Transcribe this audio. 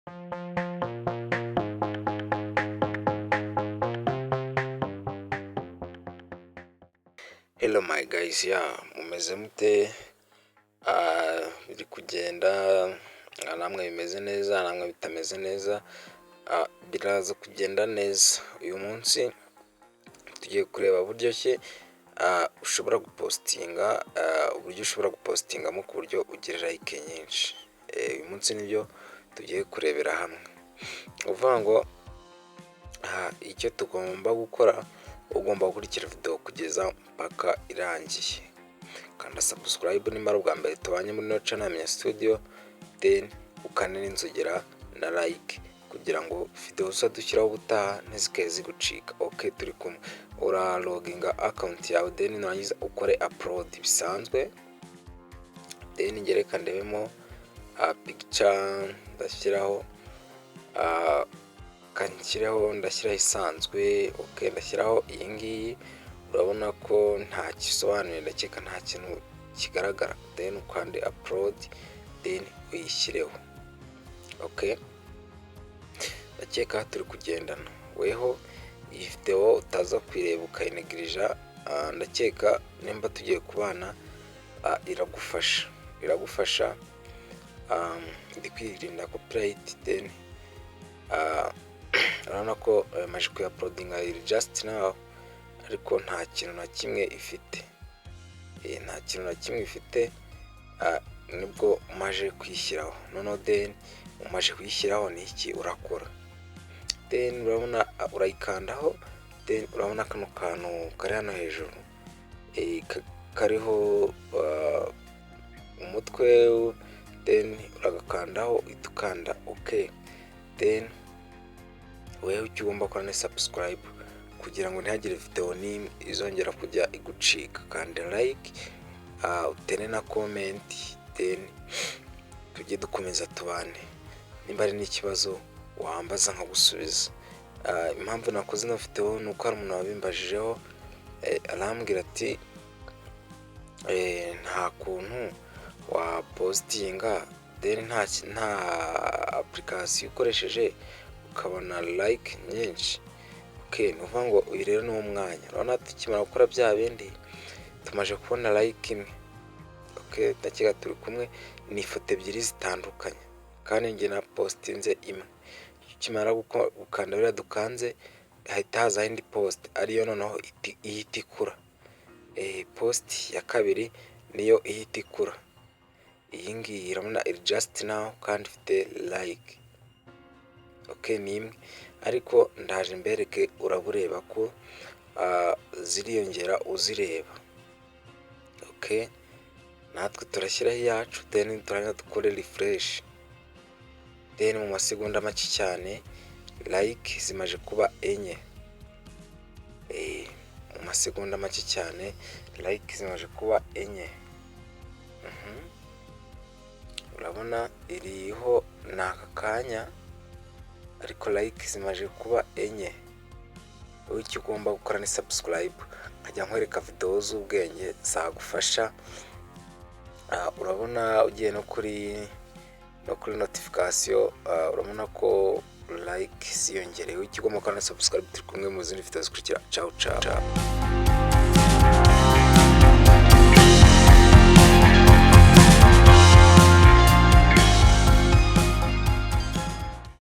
Hello my guys, mumeze mute? Biri kugenda, namwe bimeze neza, namwe bitameze neza. Biraza kugenda neza. Uyu munsi tugiye kureba uburyo ki ushobora gupostinga, uburyo ushobora gupostingamo ku buryo ugira like nyinshi. Uyu munsi nibyo tugiye kurebera hamwe. Uvuga ngo icyo tugomba gukora, ugomba gukurikira video kugeza mpaka irangiye. Kanda subscribe nimara ubwa mbere tubanye muri no channel ya Studio, then ukanira inzogera na like kugira ngo video dushyiraho ubutaha ntizikaze zigucika. Okay, turi kumwe. Ura loginga account yawe, then nurangiza ukore upload bisanzwe. Then ngereka ndebemo picture ndashyiraho, ndashyiraho isanzwe. Okay, ndashyiraho iyi ngiyi. Urabona ko nta kisobanuye, ndakeka nta kintu kigaragara. Then ukande upload, then uyishyireho. Okay, ndakeka turi kugendana. Weho iyi video utaza kwireba ukayinegirija, ndakeka nimba tugiye kubana iragufasha. Ndi kwirinda copyright. Then urabona ko maje kuuploadinga just now, ariko nta kintu na kimwe ifite. Nta kintu na kimwe ifite, nibwo maje kwishyiraho. Noneho then umaje kwishyiraho ni iki urakora? Then urabona urayikandaho. Then urabona kano kantu kari hano hejuru, kariho umutwe. Then uragakandaho itukanda okay. Then wewe ugomba gukora subscribe kugira ngo ntihagire video n'imwe izongera kujya igucika. Kandi like, utere na comment, then tujye dukomeza tubane. Nimba ari n'ikibazo wambaza nkagusubiza. Impamvu nakoze na video nuko hari umuntu wabimbajijeho, arambwira ati nta kuntu wa postinga then nta application ukoresheje ukabona like nyinshi. Okay, nuvuga ngo uyu rero ni umwanya. Urabona tukimara gukora bya bindi tumaje kubona like imwe. Okay, ndakeka turi kumwe. Ni ifoto ebyiri zitandukanye kandi nge na postinze imwe. Tukimara gukanda bira dukanze, hahita haza indi post ariyo noneho ihita ikura. Post ya kabiri niyo ihita ikura. Iyi ngiyi urabona just now kandi ifite like. Okay, ni imwe ariko ndaje mbereke urabureba ko ziriyongera uzireba. Okay, natwe turashyiraho yacu, then turanya dukore refresh. Then mu masegonda make cyane like zimaje kuba enye. Mu masegonda make cyane like zimaje kuba enye. Urabona iriho naka kanya, ariko like zimaje kuba enye. Wowe icyo ugomba gukora ni subscribe, nkajya nkwereka video z'ubwenge zagufasha. Urabona ugiye no kuri notification, urabona ko like ziyongerewe. Icyo ugomba gukora ni subscribe. Turi kumwe mu zindi video zikurikira. Ciao.